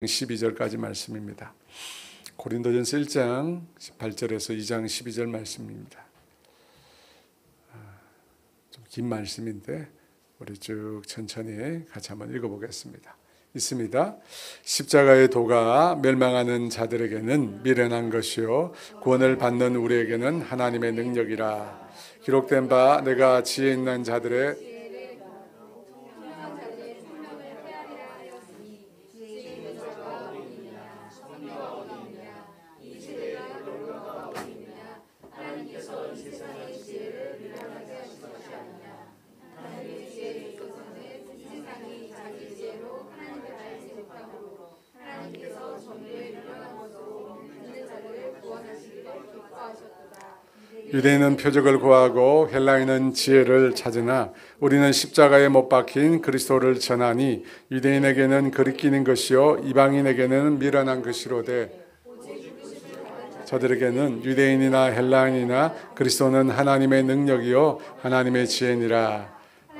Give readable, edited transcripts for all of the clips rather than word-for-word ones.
12절까지 말씀입니다. 고린도전서 1장 18절에서 2장 12절 말씀입니다. 좀 긴 말씀인데 우리 쭉 천천히 같이 한번 읽어보겠습니다. 있습니다. 십자가의 도가 멸망하는 자들에게는 미련한 것이요 구원을 받는 우리에게는 하나님의 능력이라. 기록된 바 내가 지혜 있는 자들의 유대인은 표적을 구하고 헬라인은 지혜를 찾으나 우리는 십자가에 못 박힌 그리스도를 전하니 유대인에게는 거리끼는 것이요 이방인에게는 미련한 것이로되 저들에게는 유대인이나 헬라인이나 그리스도는 하나님의 능력이요 하나님의 지혜니라.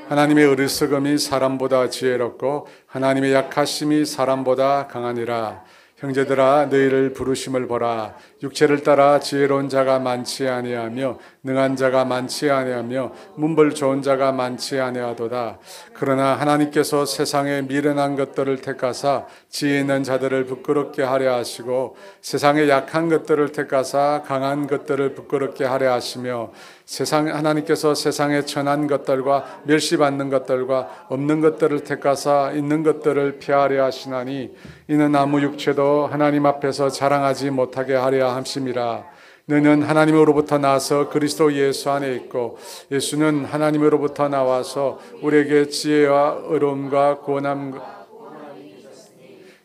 하나님의 어리석음이 사람보다 지혜롭고 하나님의 약하심이 사람보다 강하니라. 형제들아 너희를 부르심을 보라. 육체를 따라 지혜로운 자가 많지 아니하며 능한 자가 많지 아니하며 문벌 좋은 자가 많지 아니하도다. 그러나 하나님께서 세상의 미련한 것들을 택하사 지혜 있는 자들을 부끄럽게 하려 하시고 세상의 약한 것들을 택하사 강한 것들을 부끄럽게 하려 하시며 하나님께서 세상의 천한 것들과 멸시받는 것들과 없는 것들을 택하사 있는 것들을 피하려 하시나니 이는 아무 육체도 하나님 앞에서 자랑하지 못하게 하려 함심이라. 너는 하나님으로부터 나서 그리스도 예수 안에 있고 예수는 하나님으로부터 나와서 우리에게 지혜와 의로움과 구원함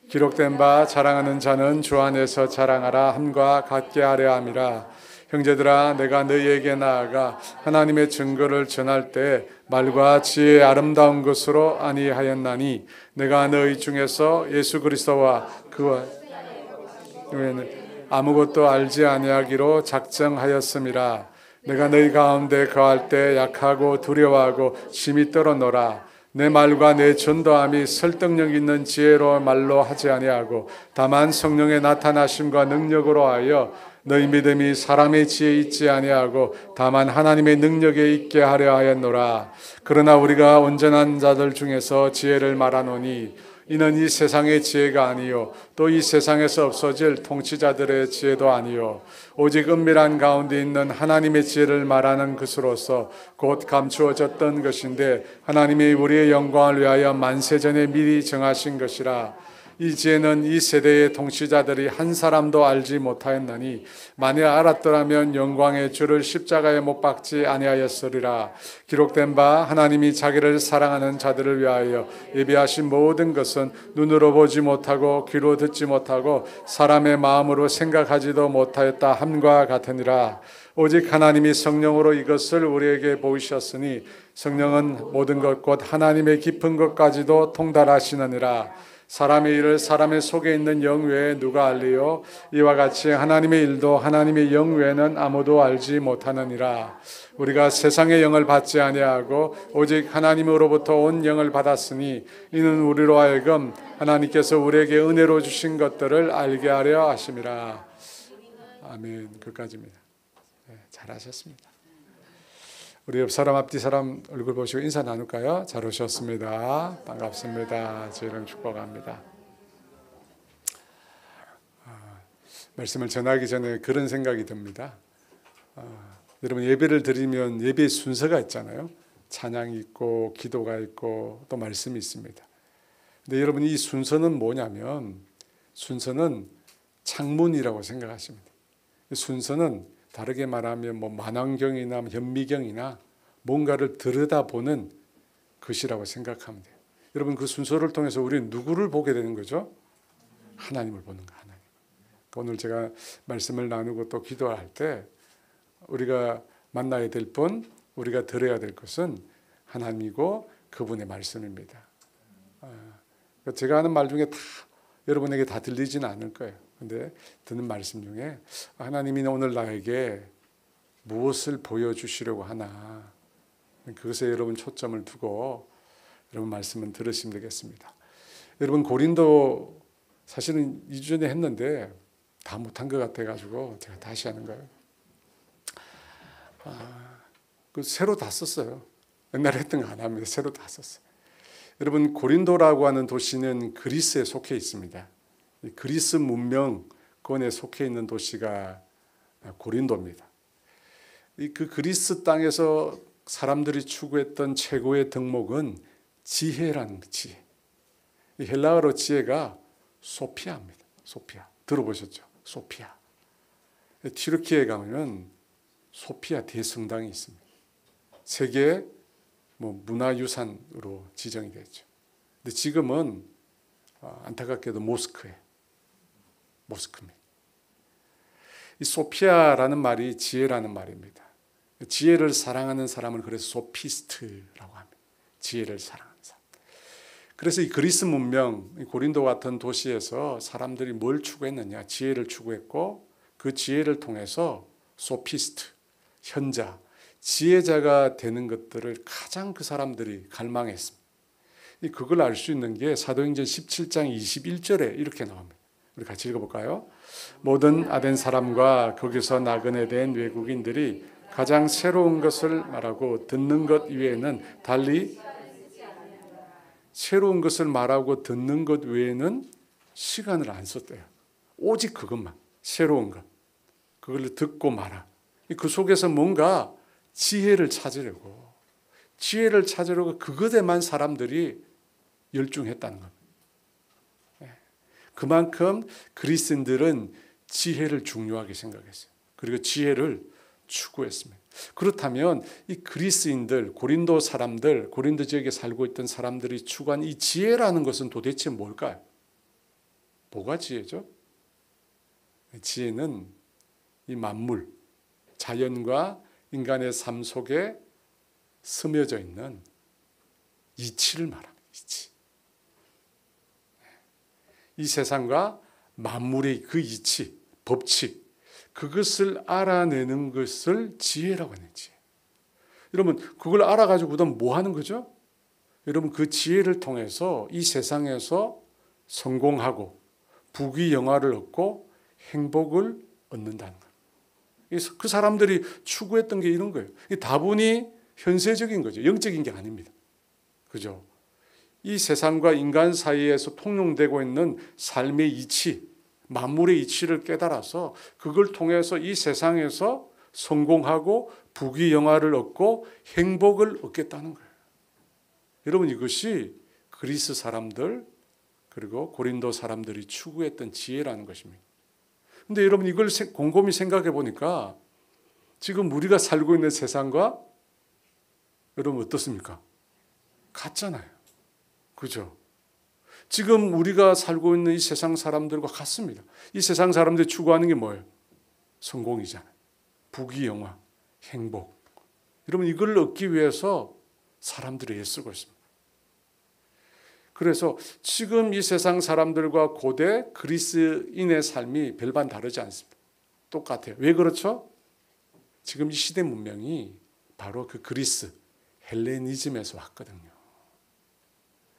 기록된 바 자랑하는 자는 주 안에서 자랑하라 함과 같게 하려 함이라. 형제들아 내가 너희에게 나아가 하나님의 증거를 전할 때 말과 지혜의 아름다운 것으로 아니하였나니 내가 너희 중에서 예수 그리스도와 그와 외에는 아무것도 알지 아니하기로 작정하였음이라. 내가 너희 가운데 거할 때 약하고 두려워하고 심히 떨어노라. 내 말과 내 전도함이 설득력 있는 지혜로 말로 하지 아니하고 다만 성령의 나타나심과 능력으로 하여 너희 믿음이 사람의 지혜에 있지 아니하고 다만 하나님의 능력에 있게 하려 하였노라. 그러나 우리가 온전한 자들 중에서 지혜를 말하노니 이는 이 세상의 지혜가 아니요 또 이 세상에서 없어질 통치자들의 지혜도 아니요 오직 은밀한 가운데 있는 하나님의 지혜를 말하는 것으로서 곧 감추어졌던 것인데 하나님이 우리의 영광을 위하여 만세전에 미리 정하신 것이라. 이 지혜는 이 세대의 통치자들이 한 사람도 알지 못하였나니 만일 알았더라면 영광의 주를 십자가에 못 박지 아니하였으리라. 기록된 바 하나님이 자기를 사랑하는 자들을 위하여 예비하신 모든 것은 눈으로 보지 못하고 귀로 듣지 못하고 사람의 마음으로 생각하지도 못하였다 함과 같으니라. 오직 하나님이 성령으로 이것을 우리에게 보이셨으니 성령은 모든 것 곧 하나님의 깊은 것까지도 통달하시느니라. 사람의 일을 사람의 속에 있는 영 외에 누가 알리요? 이와 같이 하나님의 일도 하나님의 영 외에는 아무도 알지 못하느니라. 우리가 세상의 영을 받지 아니하고 오직 하나님으로부터 온 영을 받았으니 이는 우리로 하여금 하나님께서 우리에게 은혜로 주신 것들을 알게 하려 하심이라. 아멘. 그까지입니다. 네, 잘하셨습니다. 우리 옆 사람 앞뒤 사람 얼굴 보시고 인사 나눌까요? 잘 오셨습니다. 반갑습니다. 저희를 축복합니다. 말씀을 전하기 전에 그런 생각이 듭니다. 여러분 예배를 드리면 예배의 순서가 있잖아요. 찬양이 있고 기도가 있고 또 말씀이 있습니다. 근데 여러분 이 순서는 뭐냐면 순서는 창문이라고 생각하십니다. 순서는 다르게 말하면 만왕경이나 현미경이나 뭔가를 들여다보는 것이라고 생각하면 돼요. 여러분 그 순서를 통해서 우리는 누구를 보게 되는 거죠? 하나님을 보는 거. 하나님. 오늘 제가 말씀을 나누고 또 기도할 때 우리가 만나야 될 분, 우리가 들어야 될 것은 하나님이고 그분의 말씀입니다. 제가 하는 말 중에 다 여러분에게 다 들리지는 않을 거예요. 근데 듣는 말씀 중에 하나님이 오늘 나에게 무엇을 보여주시려고 하나 그것에 여러분 초점을 두고 여러분 말씀은 들으시면 되겠습니다. 여러분 고린도 사실은 2주 전에 했는데 다 못한 것 같아가지고 제가 다시 하는 거예요. 그 새로 다 썼어요. 옛날에 했던 거 안 합니다. 새로 다 썼어요. 여러분, 고린도라고 하는 도시는 그리스에 속해 있습니다. 그리스 문명권에 속해 있는 도시가 고린도입니다. 그 그리스 땅에서 사람들이 추구했던 최고의 덕목은 지혜라는 지혜. 헬라어로 지혜가 소피아입니다. 소피아. 들어보셨죠? 소피아. 튀르키예에 가면 소피아 대성당이 있습니다. 세계 문화유산으로 지정이 됐죠. 근데 지금은 안타깝게도 모스크입니다. 이 소피아라는 말이 지혜라는 말입니다. 지혜를 사랑하는 사람을 그래서 소피스트라고 합니다. 지혜를 사랑하는 사람. 그래서 이 그리스 문명, 고린도 같은 도시에서 사람들이 뭘 추구했느냐? 지혜를 추구했고 그 지혜를 통해서 소피스트, 현자, 지혜자가 되는 것들을 가장 그 사람들이 갈망했습니다. 그걸 알 수 있는 게 사도행전 17장 21절에 이렇게 나옵니다. 우리 같이 읽어볼까요? 모든 아덴 사람과 거기서 나그네 된 외국인들이 가장 새로운 것을 말하고 듣는 것 외에는 달리 새로운 것을 말하고 듣는 것 외에는 시간을 안 썼대요. 오직 그것만, 새로운 것. 그걸 듣고 말아. 그 속에서 뭔가 지혜를 찾으려고 그것에만 사람들이 열중했다는 겁니다. 그만큼 그리스인들은 지혜를 중요하게 생각했어요. 그리고 지혜를 추구했습니다. 그렇다면 이 그리스인들, 고린도 사람들, 고린도 지역에 살고 있던 사람들이 추구한 이 지혜라는 것은 도대체 뭘까요? 뭐가 지혜죠? 지혜는 이 만물, 자연과 인간의 삶 속에 스며져 있는 이치를 말합니다. 이치. 이 세상과 만물의 그 이치, 법칙, 그것을 알아내는 것을 지혜라고 하는 지혜. 여러분, 그걸 알아가지고 그다음 뭐 하는 거죠? 여러분, 그 지혜를 통해서 이 세상에서 성공하고 부귀영화를 얻고 행복을 얻는다는 거예요. 그 사람들이 추구했던 게 이런 거예요. 다분히 현세적인 거죠. 영적인 게 아닙니다. 그죠? 이 세상과 인간 사이에서 통용되고 있는 삶의 이치, 만물의 이치를 깨달아서 그걸 통해서 이 세상에서 성공하고 부귀영화를 얻고 행복을 얻겠다는 거예요. 여러분, 이것이 그리스 사람들 그리고 고린도 사람들이 추구했던 지혜라는 것입니다. 그런데 여러분, 이걸 곰곰이 생각해 보니까 지금 우리가 살고 있는 세상과 여러분 어떻습니까? 같잖아요. 그죠? 지금 우리가 살고 있는 이 세상 사람들과 같습니다. 이 세상 사람들이 추구하는 게 뭐예요? 성공이잖아요. 부귀영화, 행복. 여러분, 이걸 얻기 위해서 사람들이 애쓰고 있습니다. 그래서 지금 이 세상 사람들과 고대 그리스인의 삶이 별반 다르지 않습니다. 똑같아요. 왜 그렇죠? 지금 이 시대 문명이 바로 그 그리스, 헬레니즘에서 왔거든요.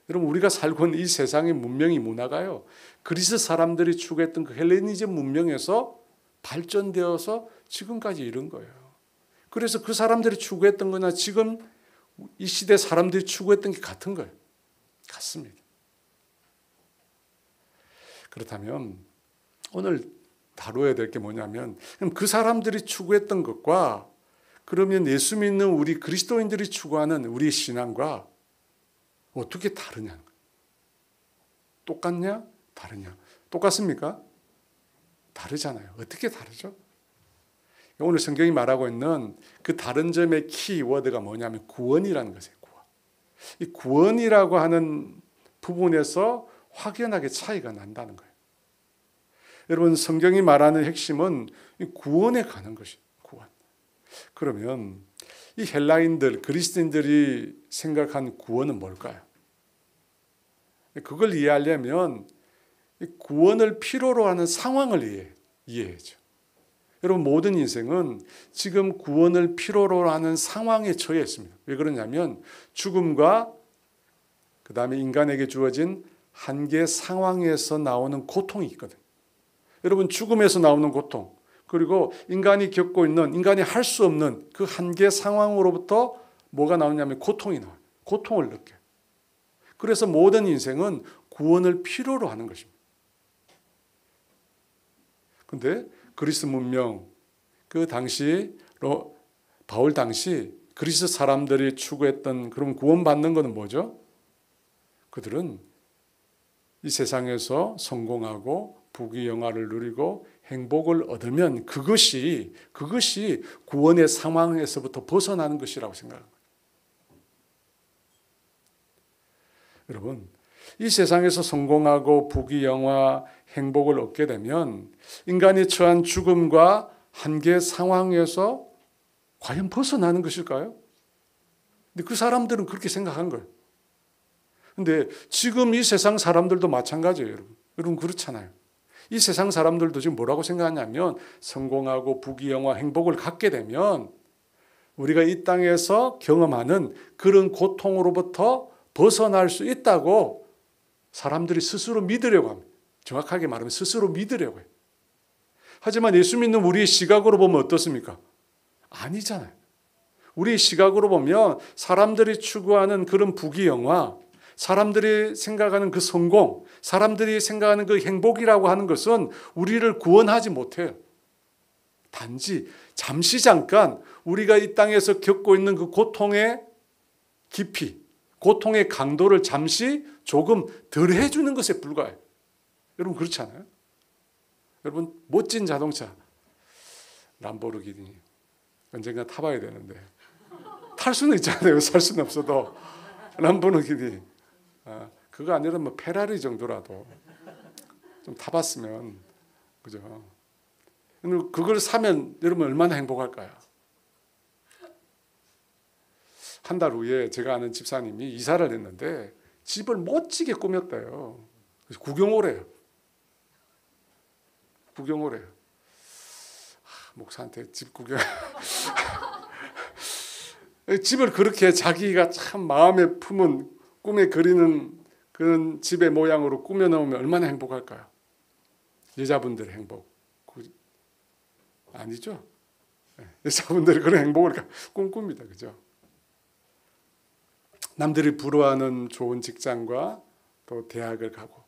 여러분, 우리가 살고 있는 이 세상의 문명이 문화가요, 그리스 사람들이 추구했던 그 헬레니즘 문명에서 발전되어서 지금까지 이른 거예요. 그래서 그 사람들이 추구했던 거나 지금 이 시대 사람들이 추구했던 게 같은 거예요. 같습니다. 그렇다면 오늘 다뤄야 될 게 뭐냐면, 그 사람들이 추구했던 것과 그러면 예수 믿는 우리 그리스도인들이 추구하는 우리의 신앙과 어떻게 다르냐? 똑같냐? 다르냐? 똑같습니까? 다르잖아요. 어떻게 다르죠? 오늘 성경이 말하고 있는 그 다른 점의 키워드가 뭐냐면 구원이라는 것이에요. 구원. 이 구원이라고 하는 부분에서 확연하게 차이가 난다는 거예요. 여러분, 성경이 말하는 핵심은 이 구원에 가는 것이에요. 구원. 그러면 이 헬라인들, 그리스도인들이 생각한 구원은 뭘까요? 그걸 이해하려면 구원을 필요로 하는 상황을 이해해야죠. 여러분, 모든 인생은 지금 구원을 필요로 하는 상황에 처해 있습니다. 왜 그러냐면 죽음과 그 다음에 인간에게 주어진 한계 상황에서 나오는 고통이 있거든요. 여러분, 죽음에서 나오는 고통, 그리고 인간이 겪고 있는, 인간이 할 수 없는 그 한계 상황으로부터 뭐가 나오냐면 고통이 나와요. 고통을 느껴요. 그래서 모든 인생은 구원을 필요로 하는 것입니다. 그런데 그리스 문명, 그 당시 바울 당시 그리스 사람들이 추구했던 그런 구원받는 것은 뭐죠? 그들은 이 세상에서 성공하고 부귀영화를 누리고 행복을 얻으면 그것이 구원의 상황에서부터 벗어나는 것이라고 생각합니다. 여러분, 이 세상에서 성공하고 부귀영화, 행복을 얻게 되면 인간이 처한 죽음과 한계 상황에서 과연 벗어나는 것일까요? 근데 그 사람들은 그렇게 생각한 거예요. 근데 지금 이 세상 사람들도 마찬가지예요, 여러분. 여러분, 그렇잖아요. 이 세상 사람들도 지금 뭐라고 생각하냐면 성공하고 부귀영화, 행복을 갖게 되면 우리가 이 땅에서 경험하는 그런 고통으로부터 벗어날 수 있다고 사람들이 스스로 믿으려고 합니다. 정확하게 말하면 스스로 믿으려고 해요. 하지만 예수 믿는 우리의 시각으로 보면 어떻습니까? 아니잖아요. 우리의 시각으로 보면 사람들이 추구하는 그런 부귀영화, 사람들이 생각하는 그 성공, 사람들이 생각하는 그 행복이라고 하는 것은 우리를 구원하지 못해요. 단지 잠시 잠깐 우리가 이 땅에서 겪고 있는 그 고통의 깊이, 고통의 강도를 잠시 조금 덜 해주는 것에 불과해요. 여러분, 그렇지 않아요? 여러분, 멋진 자동차 람보르기니 언젠가 타봐야 되는데 탈 수는 있잖아요. 살 수는 없어도 람보르기니 그거 아니라 뭐 페라리 정도라도 좀 타봤으면, 그죠? 그걸 사면 여러분 얼마나 행복할까요? 한 달 후에 제가 아는 집사님이 이사를 했는데 집을 멋지게 꾸몄대요. 그래서 구경 오래요. 목사한테 집 구경. 집을 그렇게 자기가 참 마음에 품은 꿈에 그리는 그런 집의 모양으로 꾸며놓으면 얼마나 행복할까요? 여자분들의 행복. 아니죠? 여자분들이 그런 행복을 꿈꿉니다. 그죠? 남들이 부러워하는 좋은 직장과 또 대학을 가고.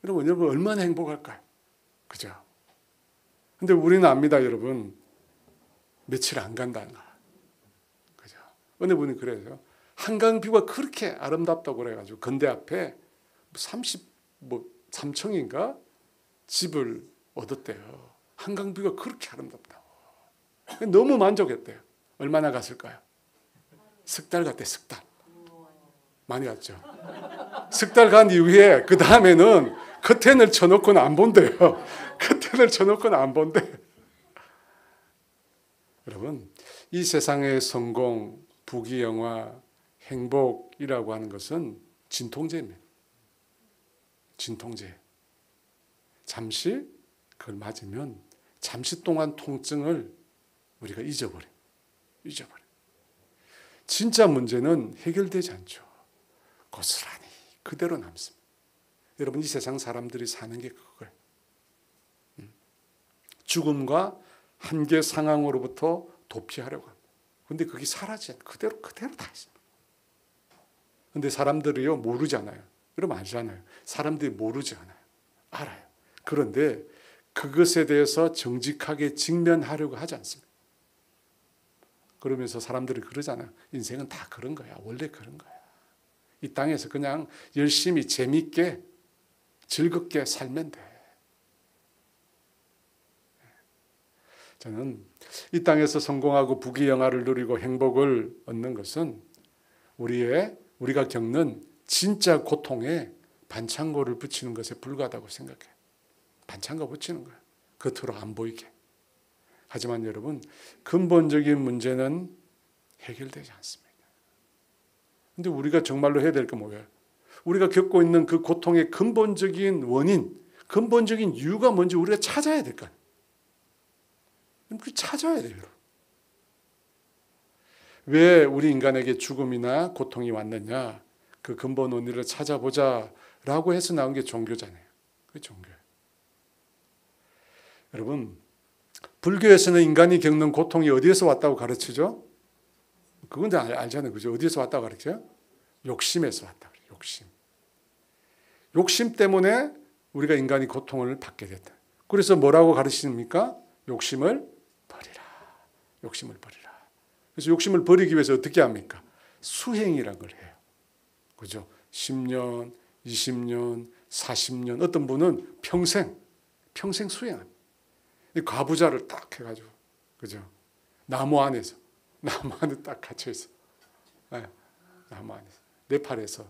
여러분 얼마나 행복할까요? 그죠? 근데 우리는 압니다, 여러분. 며칠 안 간다는 거야. 그죠? 어느 분이 그래요. 한강뷰가 그렇게 아름답다고 그래가지고 건대 앞에 33층인가 집을 얻었대요. 한강뷰가 그렇게 아름답다고. 너무 만족했대요. 얼마나 갔을까요? 석 달 갔대, 석 달. 많이 갔죠. 석 달 간 이후에 그 다음에는 커튼을 쳐놓고는 안 본대요. 커튼을 쳐놓고는 안 본대. 여러분, 이 세상의 성공, 부귀영화, 행복이라고 하는 것은 진통제입니다. 진통제. 잠시 그걸 맞으면 잠시 동안 통증을 우리가 잊어버려. 진짜 문제는 해결되지 않죠. 고스란히 그대로 남습니다. 여러분, 이 세상 사람들이 사는 게 그거예요. 죽음과 한계 상황으로부터 도피하려고 합니다. 그런데 그게 사라지지 않아요. 그대로 다 있습니다. 그런데 사람들이요, 모르잖아요. 여러분 알잖아요. 사람들이 모르지 않아요. 알아요. 그런데 그것에 대해서 정직하게 직면하려고 하지 않습니다. 그러면서 사람들이 그러잖아요. 인생은 다 그런 거야. 원래 그런 거야. 이 땅에서 그냥 열심히 재밌게 즐겁게 살면 돼. 저는 이 땅에서 성공하고 부귀영화를 누리고 행복을 얻는 것은 우리가 겪는 진짜 고통에 반창고를 붙이는 것에 불과하다고 생각해요. 반창고 붙이는 거예요. 겉으로 안 보이게. 하지만 여러분, 근본적인 문제는 해결되지 않습니다. 근데 우리가 정말로 해야 될 게 뭐예요? 우리가 겪고 있는 그 고통의 근본적인 원인, 근본적인 이유가 뭔지 우리가 찾아야 될까요? 찾아야 돼요. 왜 우리 인간에게 죽음이나 고통이 왔느냐? 그 근본 원인을 찾아보자 라고 해서 나온 게 종교잖아요. 그게 종교예요. 여러분, 불교에서는 인간이 겪는 고통이 어디에서 왔다고 가르치죠? 그건 다 알잖아요. 그죠? 어디에서 왔다고 가르쳐요? 욕심에서 왔다. 욕심. 욕심 때문에 우리가 인간이 고통을 받게 됐다. 그래서 뭐라고 가르치십니까? 욕심을 버리라. 욕심을 버리라. 그래서 욕심을 버리기 위해서 어떻게 합니까? 수행이라는 걸 해요. 그죠? 10년, 20년, 40년, 어떤 분은 평생 수행합니다. 이 과부자를 딱 해가지고, 그죠? 나무 안에 딱 갇혀있어. 네, 나무 안에서. 네팔에서.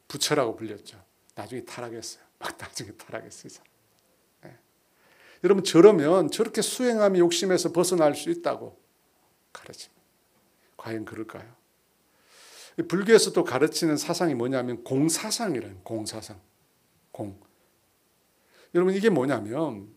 부처라고 불렸죠. 나중에 타락했어요. 나중에 타락했어요. 여러분, 저러면 저렇게 수행하며 욕심에서 벗어날 수 있다고 가르칩니다. 과연 그럴까요? 불교에서 또 가르치는 사상이 뭐냐면 공사상이라는 공사상. 여러분, 이게 뭐냐면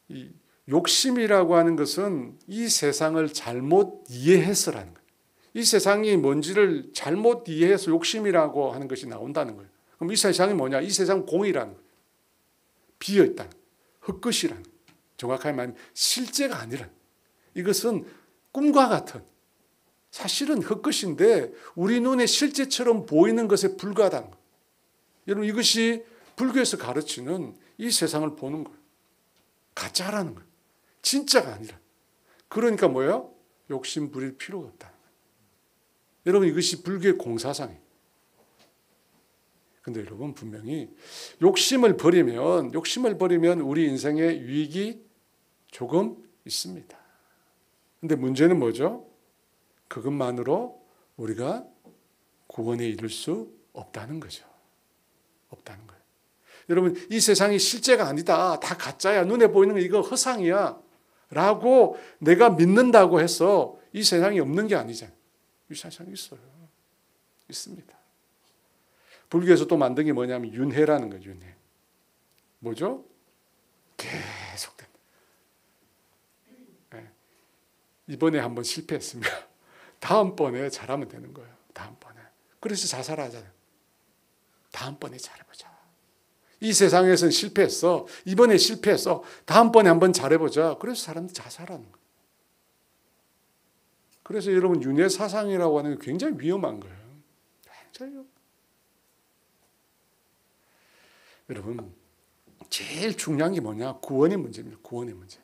이 욕심이라고 하는 것은 이 세상을 잘못 이해해서라는 거예요. 이 세상이 뭔지를 잘못 이해해서 욕심이라고 하는 것이 나온다는 거예요. 그럼 이 세상이 뭐냐? 이 세상은 공이라는 거예요. 비어있다는 거예요. 헛것이라는 거예요. 정확하게 말하면 실제가 아니라 이것은 꿈과 같은 사실은 헛것인데 우리 눈에 실제처럼 보이는 것에 불과하다는 거예요. 여러분, 이것이 불교에서 가르치는 이 세상을 보는 거예요. 가짜라는 거예요. 진짜가 아니라. 그러니까 뭐예요? 욕심 부릴 필요가 없다는 거예요. 여러분, 이것이 불교의 공사상이에요. 근데 여러분, 분명히 욕심을 버리면 우리 인생에 유익이 조금 있습니다. 근데 문제는 뭐죠? 그것만으로 우리가 구원에 이를 수 없다는 거죠. 없다는 거예요. 여러분, 이 세상이 실제가 아니다. 다 가짜야. 눈에 보이는 거 이거 허상이야. 라고 내가 믿는다고 해서 이 세상이 없는 게 아니잖아요. 이 세상이 있어요. 있습니다. 불교에서 또 만든 게 뭐냐면 윤회라는 거예요. 윤회. 뭐죠? 계속된. 네. 이번에 한번 실패했으면 다음번에 잘하면 되는 거예요. 다음번에. 그래서 자살하잖아요. 다음번에 잘해보자. 이 세상에서는 실패했어. 이번에 실패했어. 다음번에 한번 잘해보자. 그래서 사람들이 자살하는 거예요. 그래서 여러분, 윤회 사상이라고 하는 게 굉장히 위험한 거예요. 굉장히 위험해요. 여러분, 제일 중요한 게 뭐냐? 구원의 문제입니다. 구원의 문제.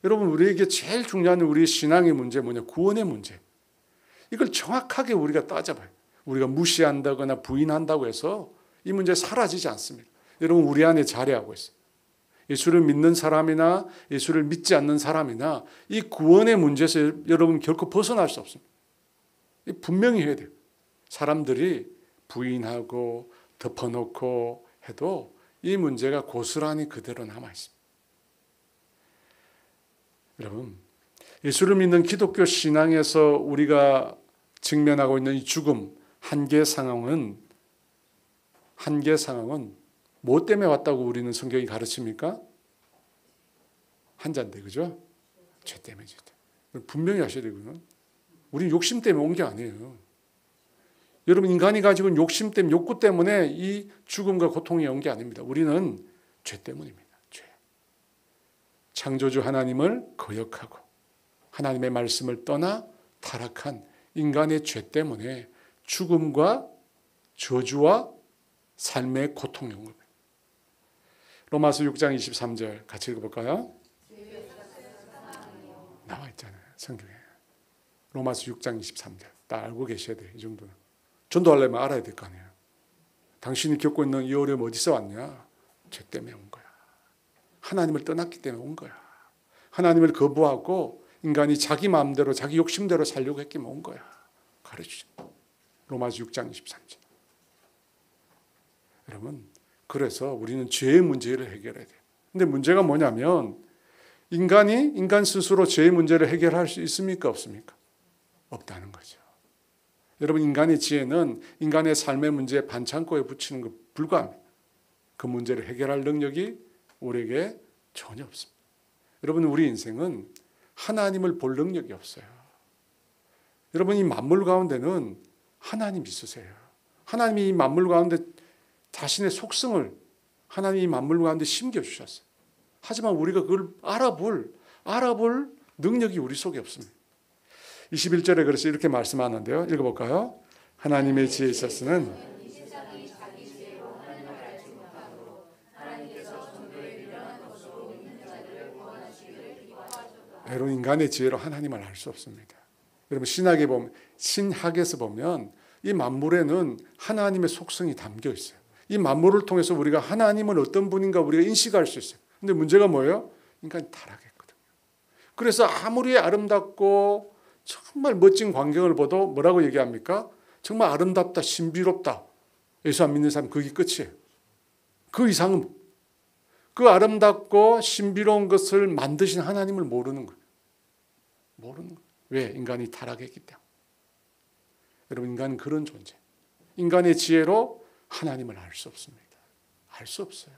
여러분, 우리에게 제일 중요한 우리 신앙의 문제 뭐냐? 구원의 문제. 이걸 정확하게 우리가 따져봐요. 우리가 무시한다거나 부인한다고 해서 이 문제 사라지지 않습니다. 여러분, 우리 안에 자리하고 있어요. 예수를 믿는 사람이나 예수를 믿지 않는 사람이나 이 구원의 문제에서 여러분 결코 벗어날 수 없습니다. 분명히 해야 돼요. 사람들이 부인하고 덮어놓고 해도 이 문제가 고스란히 그대로 남아있습니다. 여러분, 예수를 믿는 기독교 신앙에서 우리가 직면하고 있는 이 죽음, 한계 상황은 뭐 때문에 왔다고 우리는 성경이 가르칩니까? 한자인데, 그죠? 죄 때문이죠. 분명히 하셔야 되거든요. 우리는 욕심 때문에 온 게 아니에요. 여러분, 인간이 가지고 있는 욕심 때문에, 욕구 때문에 이 죽음과 고통이 온 게 아닙니다. 우리는 죄 때문입니다. 죄. 창조주 하나님을 거역하고 하나님의 말씀을 떠나 타락한 인간의 죄 때문에 죽음과 저주와 삶의 고통이 온 겁니다. 로마서 6장 23절 같이 읽어볼까요? 나와 있잖아요, 성경에. 로마서 6장 23절. 다 알고 계셔야 돼요. 이 정도는. 전도하려면 알아야 될 거 아니에요. 당신이 겪고 있는 이 어려움 어디서 왔냐? 죄 때문에 온 거야. 하나님을 떠났기 때문에 온 거야. 하나님을 거부하고 인간이 자기 마음대로 자기 욕심대로 살려고 했기 때문에 온 거야. 가르치죠. 로마서 6장 23절. 여러분, 그래서 우리는 죄의 문제를 해결해야 돼요. 근데 문제가 뭐냐면 인간 스스로 죄의 문제를 해결할 수 있습니까? 없습니까? 없다는 거죠. 여러분, 인간의 지혜는 인간의 삶의 문제에 반창고에 붙이는 것 불과합니다. 그 문제를 해결할 능력이 우리에게 전혀 없습니다. 여러분, 우리 인생은 하나님을 볼 능력이 없어요. 여러분, 이 만물 가운데는 하나님이 있으세요. 하나님이 이 만물 가운데 자신의 속성을 하나님이 이 만물 가운데 심겨주셨어요. 하지만 우리가 그걸 알아볼 능력이 우리 속에 없습니다. 21절에 그래서 이렇게 말씀하는데요. 읽어볼까요? 하나님의 지혜에 있어서는 여러분, 인간의 지혜로 하나님을 알 수 없습니다. 여러분, 신학에서 보면 이 만물에는 하나님의 속성이 담겨 있어요. 이 만물을 통해서 우리가 하나님은 어떤 분인가 우리가 인식할 수 있어요. 근데 문제가 뭐예요? 인간이 타락했거든요. 그래서 아무리 아름답고 정말 멋진 광경을 봐도 뭐라고 얘기합니까? 정말 아름답다, 신비롭다. 예수 안 믿는 사람 그게 끝이에요. 그 이상은 그 아름답고 신비로운 것을 만드신 하나님을 모르는 거예요. 왜? 인간이 타락했기 때문에. 여러분, 인간은 그런 존재. 인간의 지혜로 하나님을 알 수 없습니다. 알 수 없어요.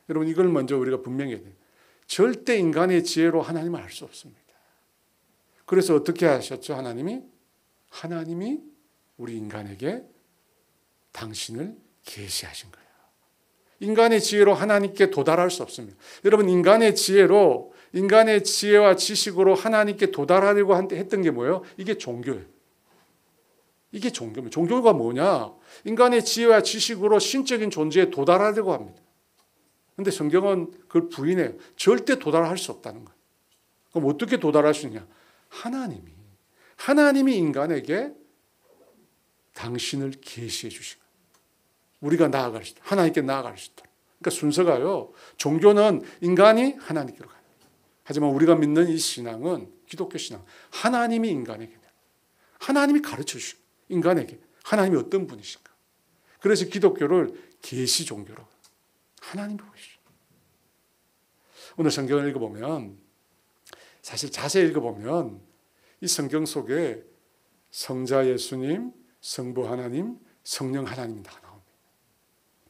여러분, 이걸 먼저 우리가 분명히 해야 돼요. 절대 인간의 지혜로 하나님을 알 수 없습니다. 그래서 어떻게 하셨죠? 하나님이 우리 인간에게 당신을 계시하신 거예요. 인간의 지혜로 하나님께 도달할 수 없습니다. 여러분, 인간의 지혜와 지식으로 하나님께 도달하려고 했던 게 뭐예요? 이게 종교예요. 이게 종교입니다. 종교가 뭐냐? 인간의 지혜와 지식으로 신적인 존재에 도달하려고 합니다. 그런데 성경은 그걸 부인해요. 절대 도달할 수 없다는 거예요. 그럼 어떻게 도달할 수 있냐? 하나님이 인간에게 당신을 계시해 주신 거예요. 우리가 하나님께 나아갈 수 있도록. 그러니까 순서가요. 종교는 인간이 하나님께로 가요. 하지만 우리가 믿는 이 신앙은, 기독교 신앙, 하나님이 인간에게, 하나님이 가르쳐 주신 거예요. 인간에게 하나님이 어떤 분이신가. 그래서 기독교를 계시 종교로 하나님이 보시죠. 오늘 성경을 읽어보면, 사실 자세히 읽어보면 이 성경 속에 성자 예수님, 성부 하나님, 성령 하나님이 다 나옵니다.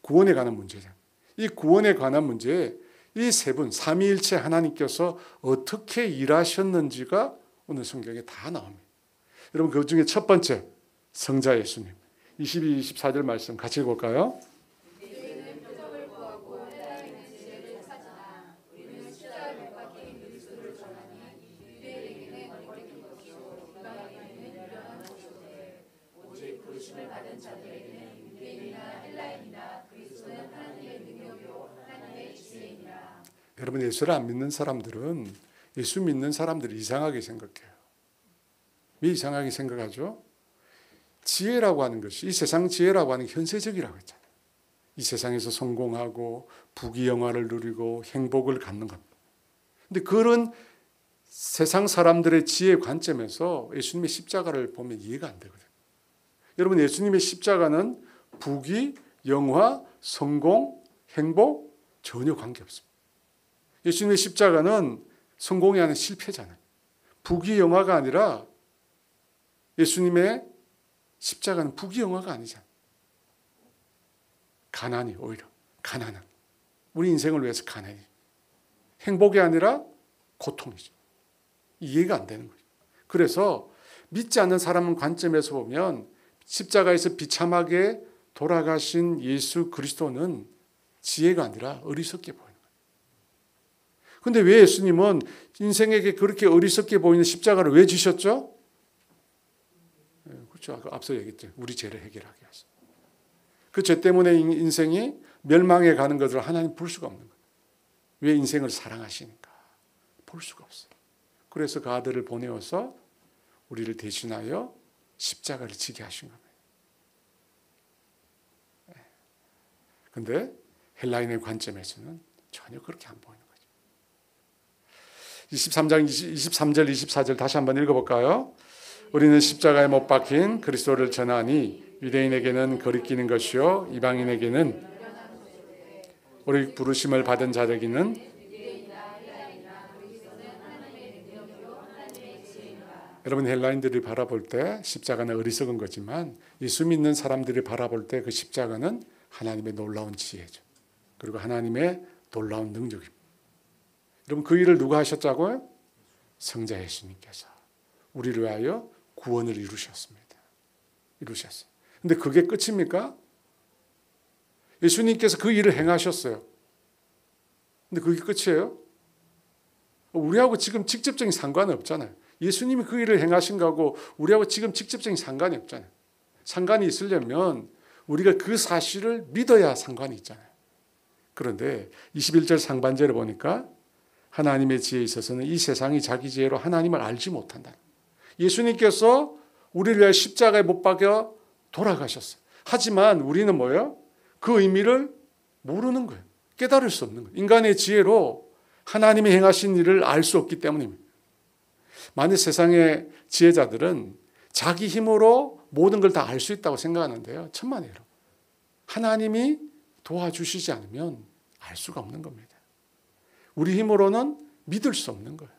구원에 관한 문제죠. 이 구원에 관한 문제에 이 세 분, 삼위일체 하나님께서 어떻게 일하셨는지가 오늘 성경에 다 나옵니다. 여러분, 그 중에 첫 번째, 성자 예수님. 22, 24절 말씀 같이 읽어볼까요? 여러분, 예수를 안 믿는 사람들은 예수 믿는 사람들이 이상하게 생각해요. 왜 이상하게 생각하죠? 지혜라고 하는 것이, 이 세상 지혜라고 하는 게 현세적이라고 했잖아요. 이 세상에서 성공하고 부귀영화를 누리고 행복을 갖는 겁니다. 그런데 그런 세상 사람들의 지혜 관점에서 예수님의 십자가를 보면 이해가 안 되거든요. 여러분, 예수님의 십자가는 부귀, 영화, 성공, 행복 전혀 관계없습니다. 예수님의 십자가는 성공이 아닌 실패잖아요. 부귀 영화가 아니라 예수님의 십자가는 부귀 영화가 아니잖아요. 가난이 오히려 가난은 우리 인생을 위해서 가난이 행복이 아니라 고통이죠. 이해가 안 되는 거죠. 그래서 믿지 않는 사람 관점에서 보면 십자가에서 비참하게 돌아가신 예수 그리스도는 지혜가 아니라 어리석게 보여요. 그런데 왜 예수님은 인생에게 그렇게 어리석게 보이는 십자가를 왜 지셨죠? 그렇죠. 앞서 얘기했죠. 우리 죄를 해결하기 위해서. 그 죄 때문에 인생이 멸망해 가는 것을 하나님 볼 수가 없는 거예요. 왜? 인생을 사랑하시니까. 볼 수가 없어요. 그래서 그 아들을 보내어서 우리를 대신하여 십자가를 지게 하신 겁니다. 그런데 헬라인의 관점에서는 전혀 그렇게 안 보이는 거예요. 23절, 24절 다시 한번 읽어볼까요? 우리는 십자가에 못 박힌 그리스도를 전하니 유대인에게는 거리끼는 것이요 이방인에게는 우리 부르심을 받은 자들에게는 여러분, 헬라인들이 바라볼 때 십자가는 어리석은 거지만 예수 믿는 사람들이 바라볼 때 그 십자가는 하나님의 놀라운 지혜죠. 그리고 하나님의 놀라운 능력입니다. 여러분, 그 일을 누가 하셨다고요? 성자 예수님께서 우리를 위하여 구원을 이루셨습니다. 이루셨어요. 근데 그게 끝입니까? 예수님께서 그 일을 행하셨어요. 근데 그게 끝이에요? 우리하고 지금 직접적인 상관은 없잖아요. 예수님이 그 일을 행하신 거하고 우리하고 지금 직접적인 상관이 없잖아요. 상관이 있으려면 우리가 그 사실을 믿어야 상관이 있잖아요. 그런데 21절 상반절에 보니까 하나님의 지혜에 있어서는 이 세상이 자기 지혜로 하나님을 알지 못한다. 예수님께서 우리를 위해 십자가에 못 박여 돌아가셨어요. 하지만 우리는 뭐예요? 그 의미를 모르는 거예요. 깨달을 수 없는 거예요. 인간의 지혜로 하나님이 행하신 일을 알 수 없기 때문입니다. 만일 세상의 지혜자들은 자기 힘으로 모든 걸 다 알 수 있다고 생각하는데요. 천만에요. 하나님이 도와주시지 않으면 알 수가 없는 겁니다. 우리 힘으로는 믿을 수 없는 거예요.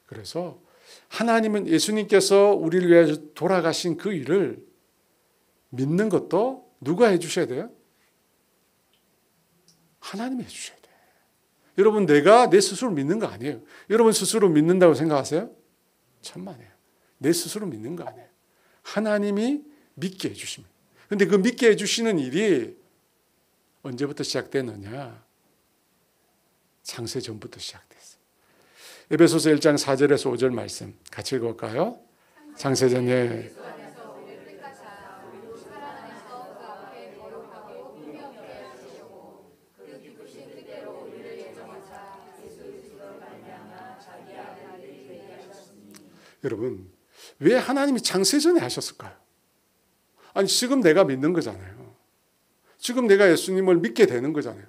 그래서 하나님은 예수님께서 우리를 위해 돌아가신 그 일을 믿는 것도 누가 해주셔야 돼요? 하나님이 해주셔야 돼요. 여러분, 내가 내 스스로 믿는 거 아니에요. 여러분 스스로 믿는다고 생각하세요? 천만에요. 내 스스로 믿는 거 아니에요. 하나님이 믿게 해주십니다. 그런데 그 믿게 해주시는 일이 언제부터 시작되느냐? 창세 전부터 시작됐어요. 에베소서 1장 4절에서 5절 말씀 같이 읽어볼까요? 창세전에 여러분, 왜 하나님이 창세전에 하셨을까요? 아니, 지금 내가 믿는 거잖아요. 지금 내가 예수님을 믿게 되는 거잖아요.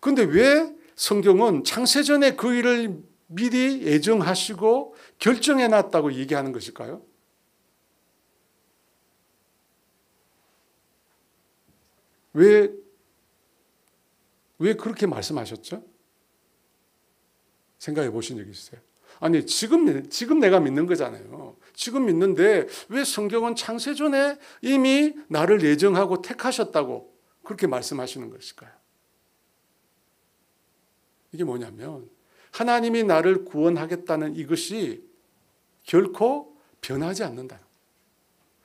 그런데 왜 성경은 창세전에 그 일을 미리 예정하시고 결정해놨다고 얘기하는 것일까요? 왜 그렇게 말씀하셨죠? 생각해 보신 적 있어요? 아니, 지금 내가 믿는 거잖아요. 지금 믿는데 왜 성경은 창세전에 이미 나를 예정하고 택하셨다고 그렇게 말씀하시는 것일까요? 이게 뭐냐면 하나님이 나를 구원하겠다는 이것이 결코 변하지 않는다.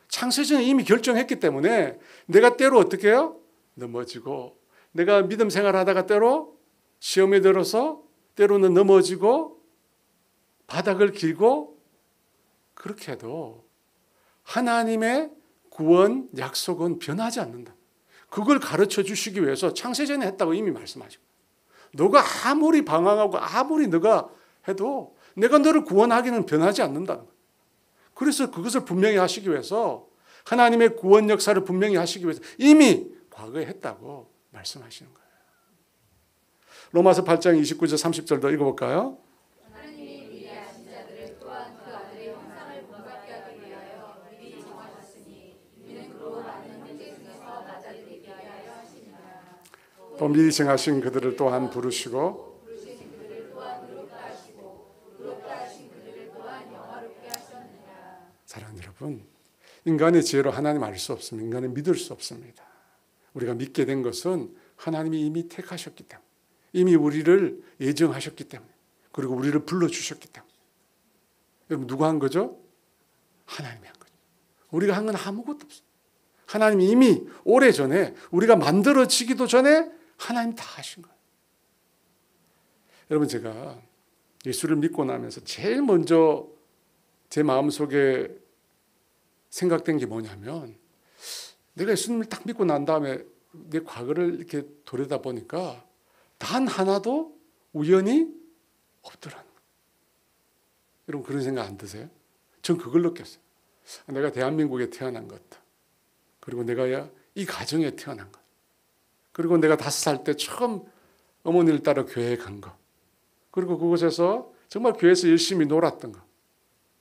창세전에 이미 결정했기 때문에 내가 때로 어떻게 해요? 넘어지고, 내가 믿음 생활하다가 때로 시험에 들어서 때로는 넘어지고 바닥을 길고, 그렇게 해도 하나님의 구원 약속은 변하지 않는다. 그걸 가르쳐 주시기 위해서 창세전에 했다고 이미 말씀하시고, 너가 아무리 방황하고 아무리 너가 해도 내가 너를 구원하기는 변하지 않는다는 거예요. 그래서 그것을 분명히 하시기 위해서, 하나님의 구원 역사를 분명히 하시기 위해서 이미 과거에 했다고 말씀하시는 거예요. 로마서 8장 29절 30절도 읽어볼까요? 하나님이 미리 아신 자들을 또한 그 아들의 형상을 본받게 하기 위하여 미리 정하셨으니 이는 그로 많은 형제 중에서 낮아지게 하여 하시니라. 또 미리 정하신 그들을 또한 부르시고 부르신 그들을 또한 의롭다 하시고 의롭다 하신 그들을 또한 영화롭게 하셨느니라. 사랑하는 여러분, 인간의 지혜로 하나님 알 수 없습니다. 인간은 믿을 수 없습니다. 우리가 믿게 된 것은 하나님이 이미 택하셨기 때문에, 이미 우리를 예정하셨기 때문에, 그리고 우리를 불러주셨기 때문에. 여러분, 누가 한 거죠? 하나님이 한 거죠. 우리가 한 건 아무것도 없어요. 하나님이 이미 오래전에, 우리가 만들어지기도 전에 하나님 다 하신 거예요. 여러분, 제가 예수를 믿고 나면서 제일 먼저 제 마음속에 생각된 게 뭐냐면, 내가 예수님을 딱 믿고 난 다음에 내 과거를 이렇게 돌아보니까 단 하나도 우연이 없더라는 거예요. 여러분, 그런 생각 안 드세요? 전 그걸 느꼈어요. 내가 대한민국에 태어난 것, 그리고 내가 이 가정에 태어난 것, 그리고 내가 5살 때 처음 어머니를 따라 교회에 간 것, 그리고 그곳에서 정말 교회에서 열심히 놀았던 것,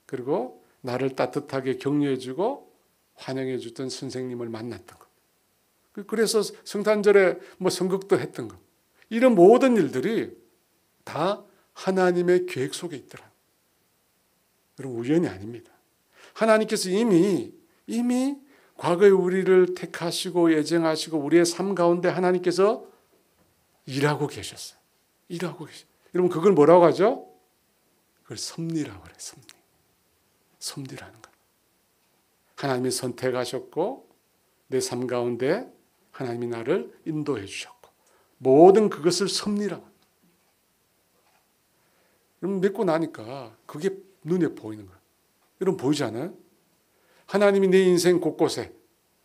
그리고 나를 따뜻하게 격려해주고 환영해주던 선생님을 만났던 것, 그래서 성탄절에 선극도 했던 것, 이런 모든 일들이 다 하나님의 계획 속에 있더라. 여러분, 우연이 아닙니다. 하나님께서 이미 과거에 우리를 택하시고 예정하시고 우리의 삶 가운데 하나님께서 일하고 계셨어요. 일하고 계셨어요. 여러분, 그걸 뭐라고 하죠? 그걸 섭리라고 그래요. 섭리. 섭리라는 거예요. 하나님이 선택하셨고 내 삶 가운데 하나님이 나를 인도해 주셨고 모든 그것을 섭리라고. 여러분 믿고 나니까 그게 눈에 보이는 거예요. 여러분 보이지 않아요? 하나님이 내 인생 곳곳에